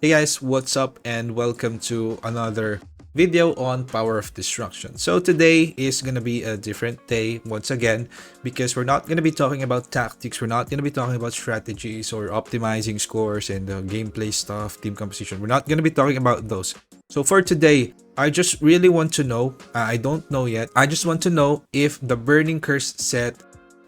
Hey guys, what's up and welcome to another video on Power of Destruction. So today is going to be a different day once again because we're not going to be talking about tactics, we're not going to be talking about strategies or optimizing scores and gameplay stuff, team composition. We're not going to be talking about those. So for today, I just really want to know, I don't know yet, I just want to know if the Burning Curse set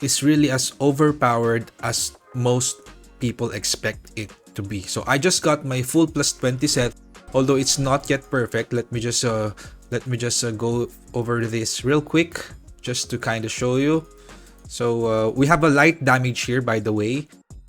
is really as overpowered as most people expect it to be. So I just got my full plus 20 set, although it's not yet perfect. Let me just go over this real quick just to kind of show you. So we have a light damage here, by the way,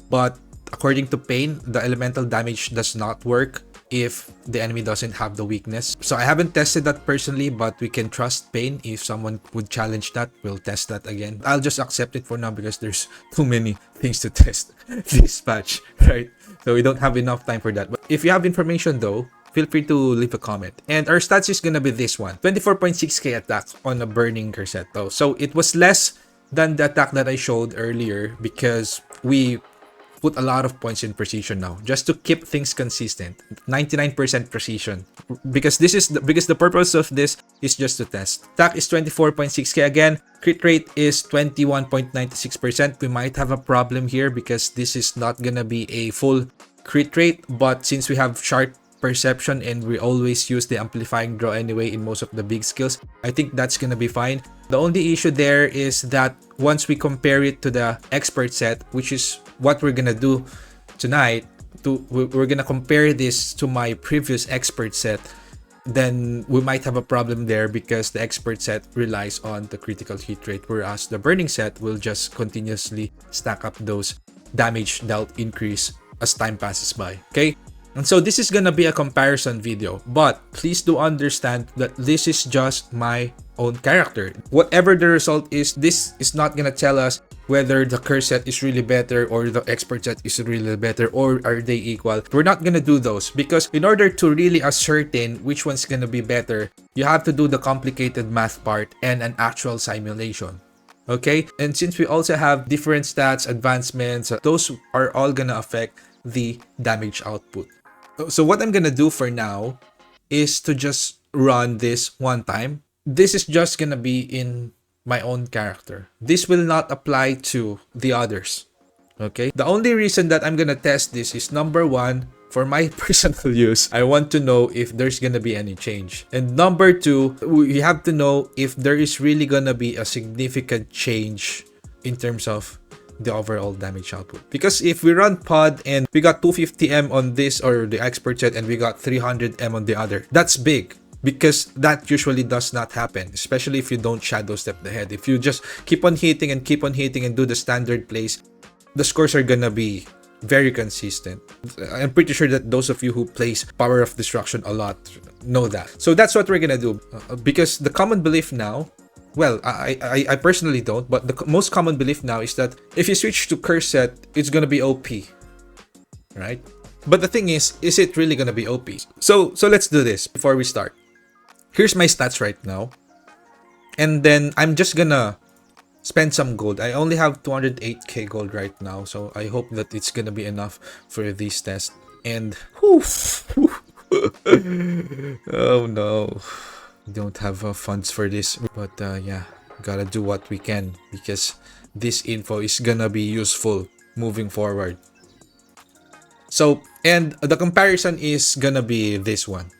but according to Pain, the elemental damage does not work if the enemy doesn't have the weakness. So I haven't tested that personally, but we can trust Pain. If someone would challenge that, we'll test that again. I'll just accept it for now because there's too many things to test this patch, right? So we don't have enough time for that. But if you have information though, feel free to leave a comment. And our stats is gonna be this one. 24.6k attack on a Burning Curse though. So it was less than the attack that I showed earlier because we put a lot of points in precision now just to keep things consistent. 99% precision because the purpose of this is just to test. Attack is 24.6k again. Crit rate is 21.96%. We might have a problem here because this is not gonna be a full crit rate, but since we have sharp perception and we always use the amplifying draw anyway in most of the big skills, I think that's gonna be fine. The only issue there is that once we compare it to the expert set, which is what we're gonna do tonight, we're gonna compare this to my previous expert set, then we might have a problem there because the expert set relies on the critical hit rate, whereas the burning set will just continuously stack up those damage dealt increase as time passes by. Okay, and so this is gonna be a comparison video, but please do understand that this is just my own character. Whatever the result is, this is not gonna tell us whether the curse set is really better or the expert set is really better or are they equal. We're not gonna do those because in order to really ascertain which one's gonna be better, you have to do the complicated math part and an actual simulation. Okay, and since we also have different stats, advancements, those are all gonna affect the damage output. So what I'm gonna do for now is to just run this one time. This is just gonna be in my own character. This will not apply to the others. Okay, the only reason that I'm gonna test this is number one, for my personal use, I want to know if there's gonna be any change. And number two, we have to know if there is really gonna be a significant change in terms of the overall damage output. Because if we run pod and we got 250M on this or the expert set and we got 300M on the other, that's big. Because that usually does not happen, especially if you don't shadow step the head. If you just keep on hitting and do the standard plays, the scores are gonna be very consistent. I'm pretty sure that those of you who plays Power of Destruction a lot know that. So that's what we're gonna do. Because the common belief now, well, I personally don't, but the most common belief now is that if you switch to curse set, it's gonna be OP, right? But the thing is it really gonna be OP? So let's do this before we start. Here's my stats right now. And then I'm just gonna spend some gold. I only have 208k gold right now, so I hope that it's gonna be enough for this test. And oh no, don't have funds for this, but yeah, gotta do what we can because this info is gonna be useful moving forward. So, and the comparison is gonna be this one.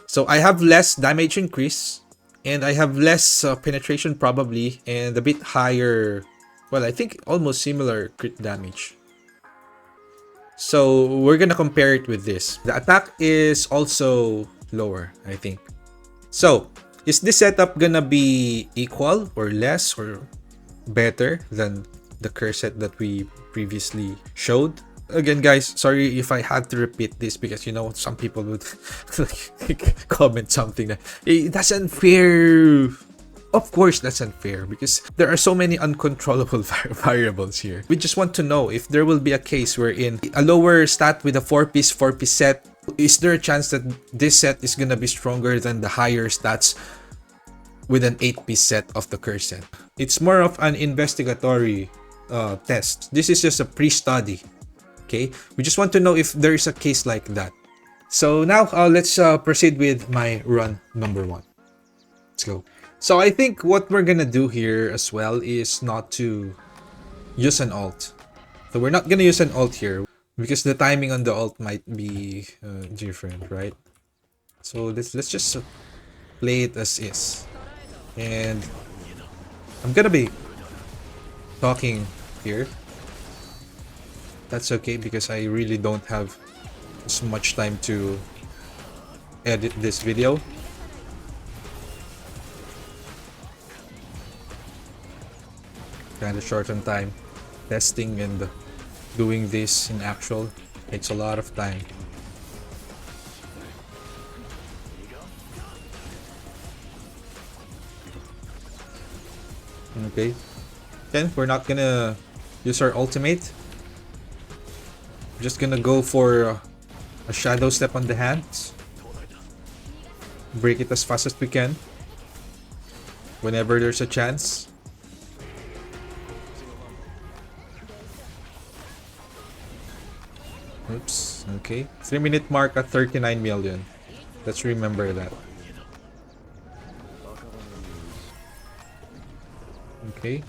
So I have less damage increase and I have less penetration probably and a bit higher, well, I think almost similar crit damage. So we're gonna compare it with this. The attack is also lower, I think. So is this setup gonna be equal or less or better than the curse set that we previously showed? Again, guys, sorry if I had to repeat this because, you know, some people would comment something that, hey, that's unfair. Of course, that's unfair because there are so many uncontrollable variables here. We just want to know if there will be a case wherein a lower stat with a 4-piece set, is there a chance that this set is gonna be stronger than the higher stats with an 8-piece set of the curse set? It's more of an investigatory test. This is just a pre-study. Okay, we just want to know if there is a case like that. So now let's proceed with my run number 1. Let's go. So I think what we're gonna do here as well is not to use an alt. So we're not gonna use an alt here because the timing on the alt might be different, right? So let's just play it as is. And I'm gonna be talking here. That's okay because I really don't have as much time to edit this video. Kind of short on time. Testing and doing this in actual takes a lot of time. Okay. Then we're not gonna use our ultimate. Just gonna go for a shadow step on the hands. Break it as fast as we can. Whenever there's a chance. Oops. Okay. 3-minute mark at 39 million. Let's remember that. Okay.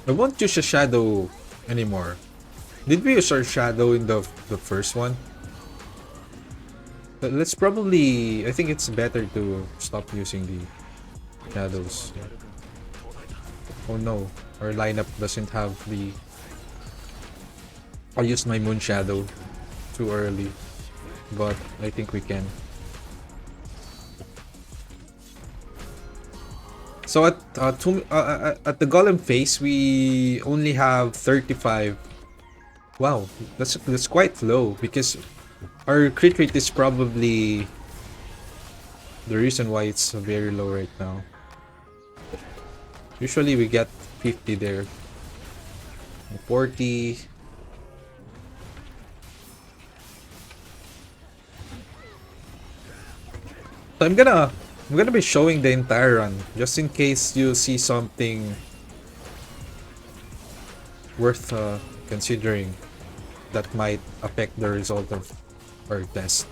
I won't use a shadow anymore. Did we use our shadow in the first one? But let's probably... I think it's better to stop using the shadows. Oh no, our lineup doesn't have the... I used my moon shadow too early, but I think we can. So at the golem phase, we only have 35. Wow, that's quite low because our crit rate is probably the reason why it's very low right now. Usually we get 50 there, 40. So I'm gonna be showing the entire run just in case you see something worth considering that might affect the result of our test.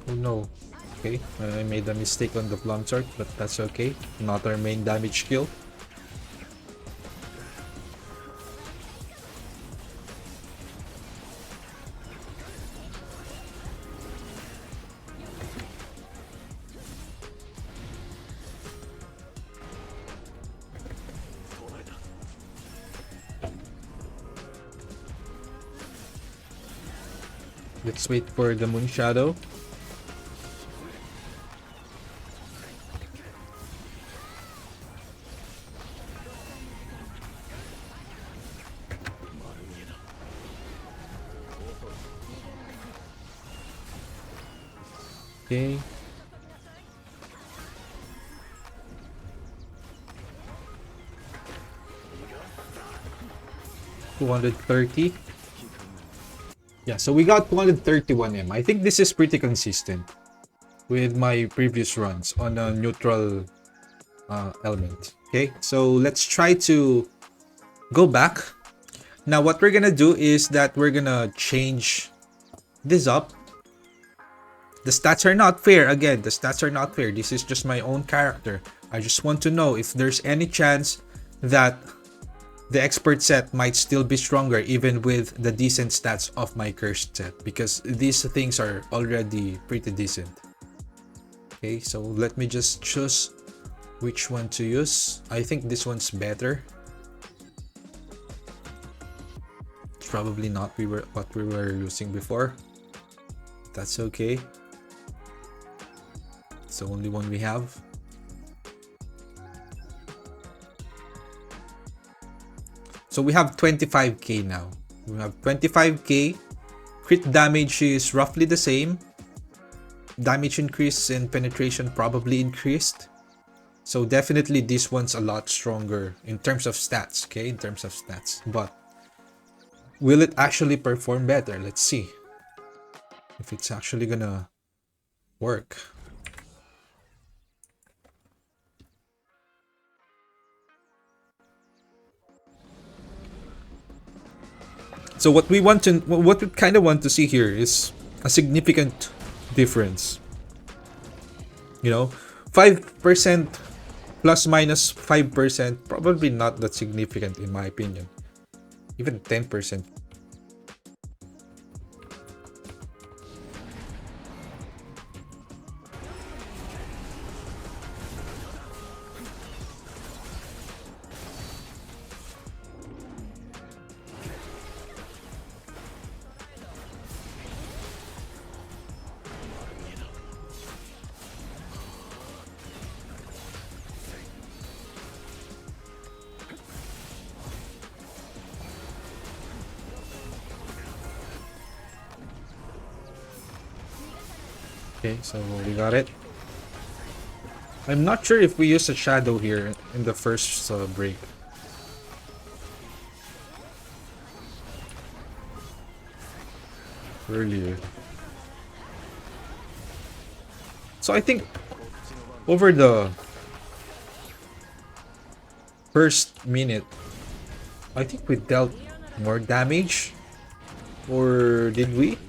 Oh no. Okay, I made a mistake on the plum sword, but that's okay. Not our main damage skill. Let's wait for the moon shadow. Okay. $230. Yeah, so we got 231M. I think this is pretty consistent with my previous runs on a neutral element. Okay, so let's try to go back. Now what we're gonna do is that we're gonna change this up. The stats are not fair. Again, the stats are not fair. This is just my own character. I just want to know if there's any chance that the expert set might still be stronger even with the decent stats of my cursed set, because these things are already pretty decent. Okay, so let me just choose which one to use. I think this one's better. probably not what we were using before. That's okay. It's the only one we have. So we have 25k now. We have 25k. Crit damage is roughly the same. Damage increase and penetration probably increased. So definitely this one's a lot stronger in terms of stats, okay? In terms of stats. But will it actually perform better? Let's see if it's actually gonna work. So what we kind of want to see here is a significant difference. You know, 5% plus minus 5%, probably not that significant in my opinion. Even 10%. Okay, so we got it. I'm not sure if we use a shadow here in the first break. Earlier. So I think over the first minute, I think we dealt more damage. Or did we?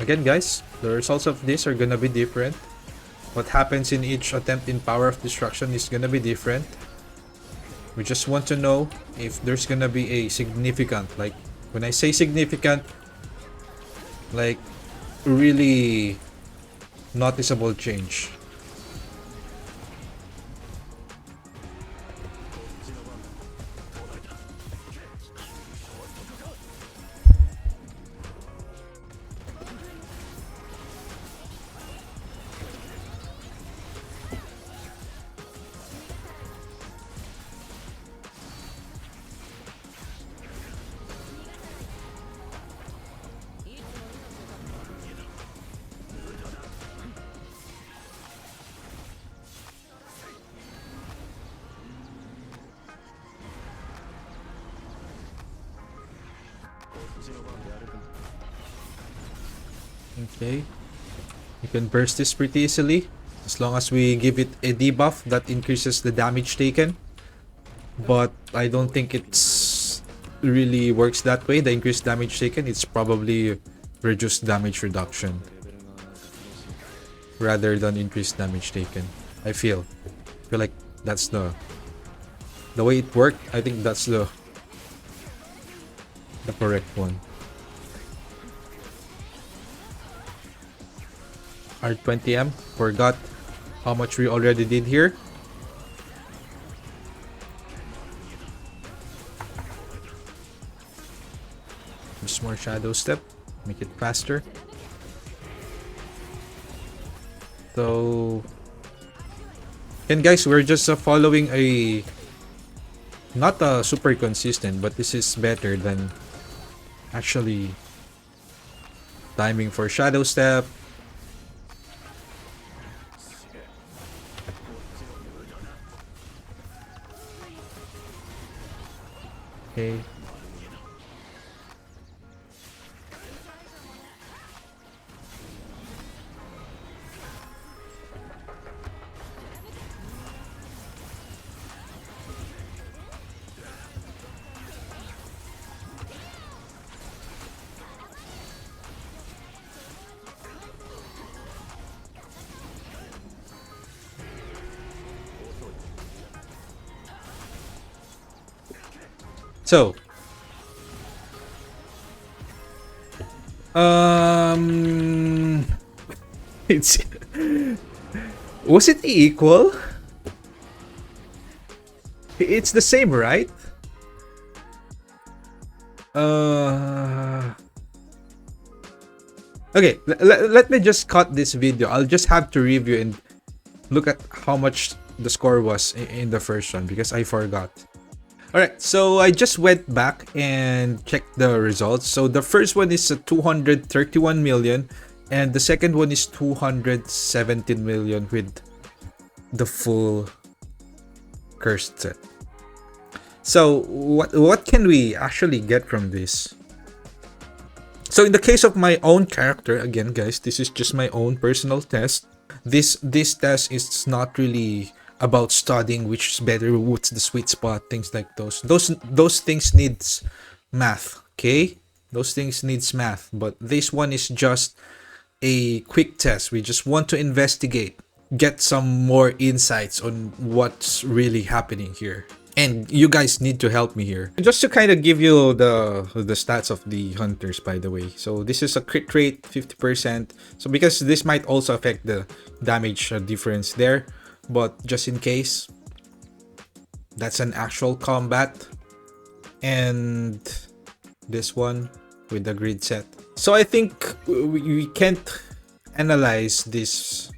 Again guys, the results of this are gonna be different. What happens in each attempt in Power of Destruction is gonna be different. We just want to know if there's gonna be a significant, like when I say significant, like really noticeable change. Okay, you can burst this pretty easily as long as we give it a debuff that increases the damage taken, but I don't think it's really works that way. The increased damage taken, it's probably reduced damage reduction rather than increased damage taken. I feel like that's the way it worked. I think that's the correct one. R20M, forgot how much we already did here. Just more Shadow Step, make it faster. So, and guys, we're just following a not super consistent, but this is better than actually timing for Shadow Step. Okay. So, It's was it equal? It's the same, right? Uh Okay, let me just cut this video. I'll just have to review and look at how much the score was in the first one because I forgot. Alright, so I just went back and checked the results. So the first one is 231 million and the second one is 217 million with the full cursed set. So what can we actually get from this? So in the case of my own character, again guys, this is just my own personal test. This test is not really about studying which is better, what's the sweet spot, things like those. Those things needs math, okay? Those things needs math, but this one is just a quick test. We just want to investigate, get some more insights on what's really happening here. And you guys need to help me here. Just to kind of give you the stats of the hunters, by the way. So this is a crit rate, 50%. So because this might also affect the damage difference there. But just in case, that's an actual combat. And this one with the grid set. So I think we can't analyze this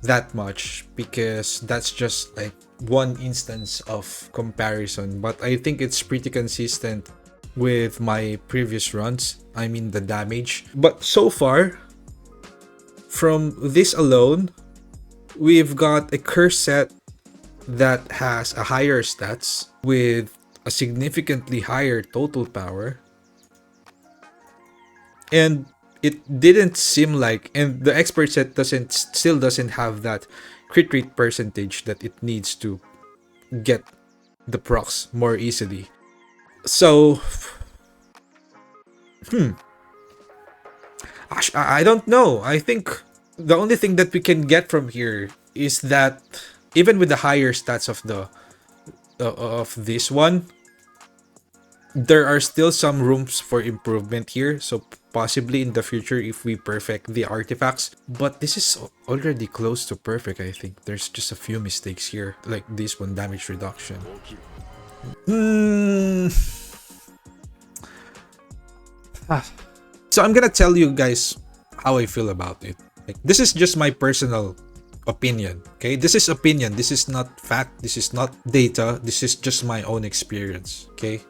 that much because that's just like one instance of comparison, but I think it's pretty consistent with my previous runs. I mean the damage. But so far, from this alone, we've got a curse set that has a higher stats with a significantly higher total power. And it didn't seem like, and the expert set still doesn't have that crit rate percentage that it needs to get the procs more easily. So I don't know. I think the only thing that we can get from here is that even with the higher stats of the of this one, there are still some rooms for improvement here. So possibly in the future if we perfect the artifacts, but this is already close to perfect. I think there's just a few mistakes here, like this one, damage reduction. So I'm gonna tell you guys how I feel about it. Like, this is just my personal opinion, okay? This is opinion, this is not fact, this is not data, this is just my own experience, okay?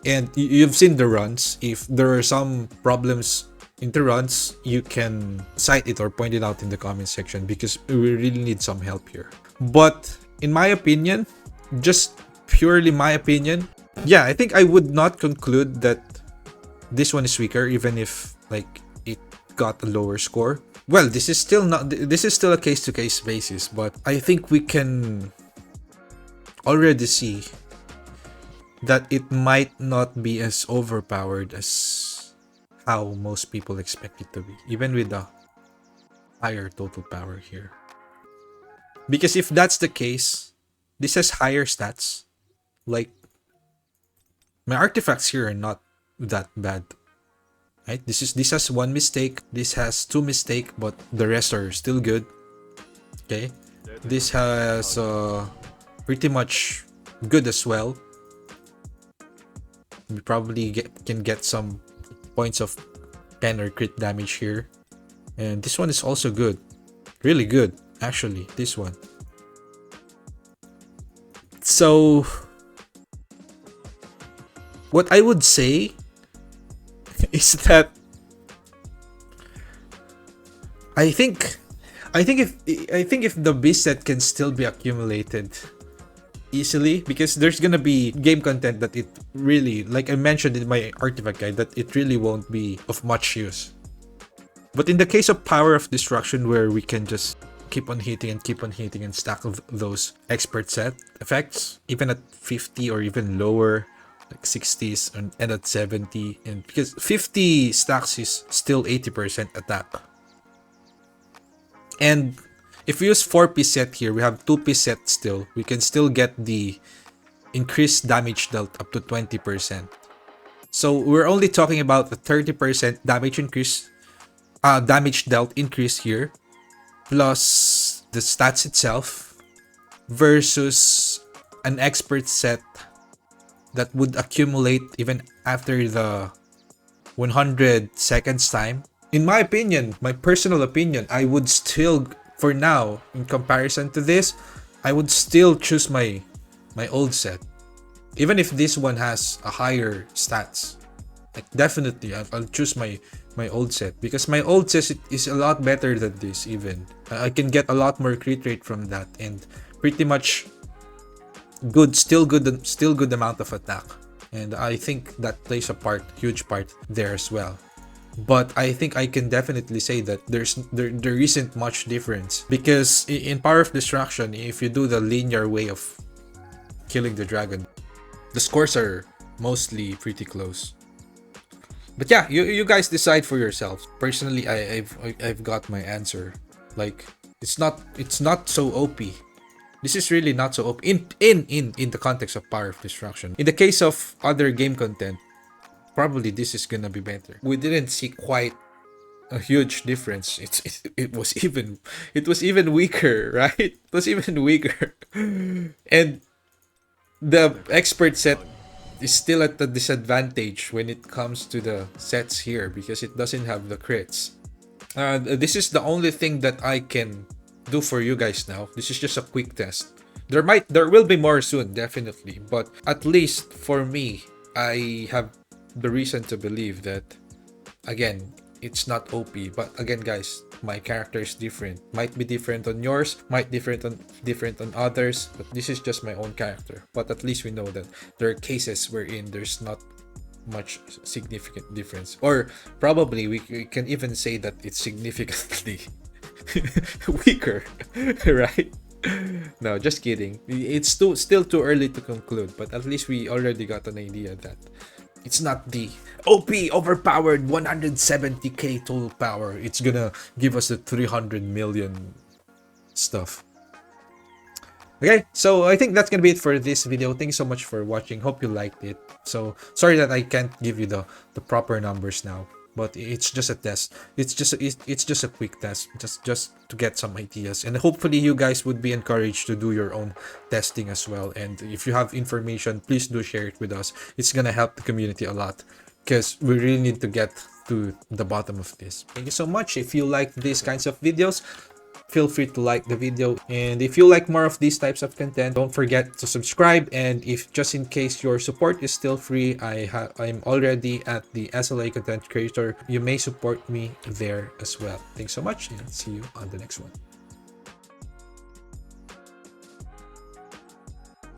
And you've seen the runs. If there are some problems in the runs, you can cite it or point it out in the comment section because we really need some help here. But in my opinion, just purely my opinion, yeah, I think I would not conclude that this one is weaker even if like it got a lower score. Well, this is still a case-to-case basis, but I think we can already see that it might not be as overpowered as how most people expect it to be, even with the higher total power here. Because if that's the case, this has higher stats. Like, my artifacts here are not that bad. Right? This has one mistake, this has two mistakes, but the rest are still good. Okay? This has pretty much good as well. We probably can get some points of 10 or crit damage here. And this one is also good. Really good, actually, this one. So, what I would say is that I think if the beast set can still be accumulated easily, because there's gonna be game content that it really, like I mentioned in my artifact guide, that it really won't be of much use. But in the case of Power of Destruction, where we can just keep on hitting and stack those expert set effects, even at 50 or even lower, like 60s and at 70, and because 50 stacks is still 80% attack. And if we use 4-piece set here, we have 2-piece set still. We can still get the increased damage dealt up to 20%. So we're only talking about the 30% damage increase, damage dealt increase here. plus the stats itself versus an expert set that would accumulate even after the 100 seconds time. In my opinion, my personal opinion, I would still, for now, in comparison to this, I would still choose my old set. Even if this one has a higher stats. Like definitely, I'll choose my old set because my old set is a lot better than this even. I can get a lot more crit rate from that and pretty much still good amount of attack. And I think that plays a huge part there as well. But I think I can definitely say that there isn't much difference because in Power of Destruction, if you do the linear way of killing the dragon, the scores are mostly pretty close. But yeah, you guys decide for yourselves. Personally, I've got my answer. Like it's not so OP. This is really not so OP in the context of Power of Destruction. In the case of other game content, probably this is gonna be better. We didn't see quite a huge difference. It was even weaker, right? It was even weaker, and the expert set is still at a disadvantage when it comes to the sets here because it doesn't have the crits. This is the only thing that I can do for you guys now. This is just a quick test. There will be more soon, definitely, but at least for me, I have the reason to believe that again, it's not OP. But again, guys, my character is different. Might be different on yours, might different on others, but this is just my own character. But at least we know that there are cases wherein there's not much significant difference, or probably we can even say that it's significantly weaker, right? No, just kidding. It's still too early to conclude, but at least we already got an idea that it's not the OP overpowered 170k total power. It's gonna give us the 300 million stuff. Okay, so I think that's gonna be it for this video. Thanks so much for watching. Hope you liked it. So sorry that I can't give you the proper numbers now, but it's just a test. It's just a quick test, just to get some ideas, and hopefully you guys would be encouraged to do your own testing as well. And if you have information, please do share it with us. It's gonna help the community a lot because we really need to get to the bottom of this. Thank you so much. If you like these kinds of videos, feel free to like the video, and if you like more of these types of content, don't forget to subscribe. And if just in case your support is still free, I'm already at the SLA content creator. You may support me there as well. Thanks so much, and see you on the next one.